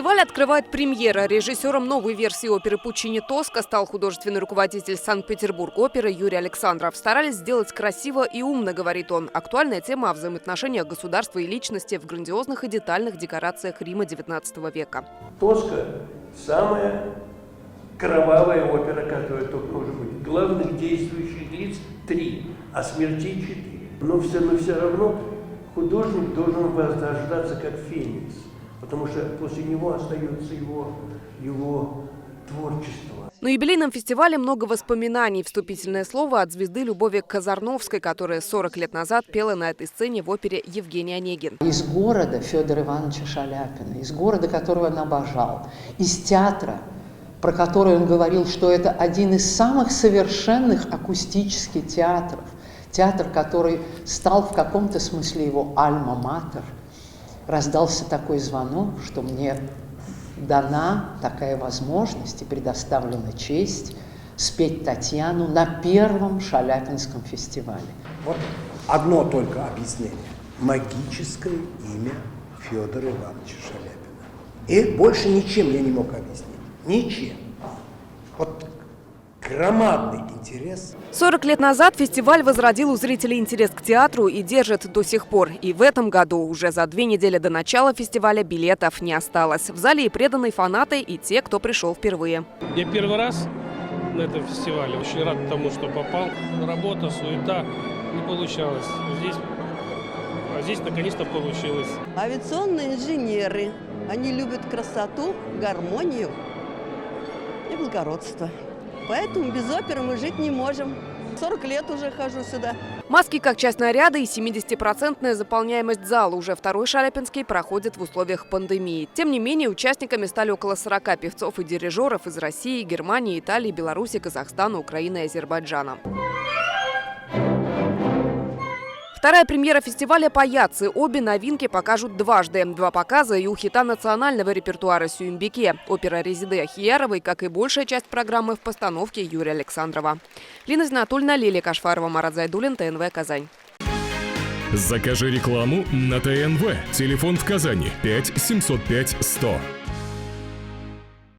Фестиваль открывает премьера. Режиссером новой версии оперы Пуччини «Тоска» стал художественный руководитель Санкт-Петербург-оперы Юрий Александров. Старались сделать красиво и умно, говорит он. Актуальная тема о взаимоотношениях государства и личности в грандиозных и детальных декорациях Рима XIX века. «Тоска» – самая кровавая опера, которая только может быть. Главных действующих лиц 3, а смертей 4. Но все равно художник должен возрождаться как феникс. Потому что после него остается его творчество. На юбилейном фестивале много воспоминаний. Вступительное слово от звезды Любови Казарновской, которая 40 лет назад пела на этой сцене в опере «Евгений Онегин». Из города Федора Ивановича Шаляпина, из города, которого он обожал, из театра, про который он говорил, что это один из самых совершенных акустических театров. Театр, который стал в каком-то смысле его альма-матер. Раздался такой звонок, что мне дана такая возможность и предоставлена честь спеть Татьяну на первом Шаляпинском фестивале. Вот одно только объяснение. Магическое имя Федора Ивановича Шаляпина. И больше ничем я не мог объяснить. Ничем. Вот громадный интерес. 40 лет назад фестиваль возродил у зрителей интерес к театру и держит до сих пор. И в этом году уже за 2 недели до начала фестиваля билетов не осталось. В зале и преданные фанаты, и те, кто пришел впервые. Я первый раз на этом фестивале. Очень рад тому, что попал. Работа, суета не получалось. Здесь наконец-то получилось. Авиационные инженеры. Они любят красоту, гармонию и благородство. Поэтому без оперы мы жить не можем. 40 лет уже хожу сюда. Маски как часть наряда и 70% заполняемость зала. Уже второй Шаляпинский проходит в условиях пандемии. Тем не менее, участниками стали около 40 певцов и дирижеров из России, Германии, Италии, Беларуси, Казахстана, Украины и Азербайджана. Вторая премьера фестиваля «Паяцы». Обе новинки покажут дважды. 2 показа и у хита национального репертуара «Сюмбике». Опера Резиды Ахияровой, как и большая часть программы в постановке Юрия Александрова. Лина Знатульна, Лилия Кашфарова, Марат Зайдуллин, ТНВ «Казань». Закажи рекламу на ТНВ. Телефон в Казани 5 705 100.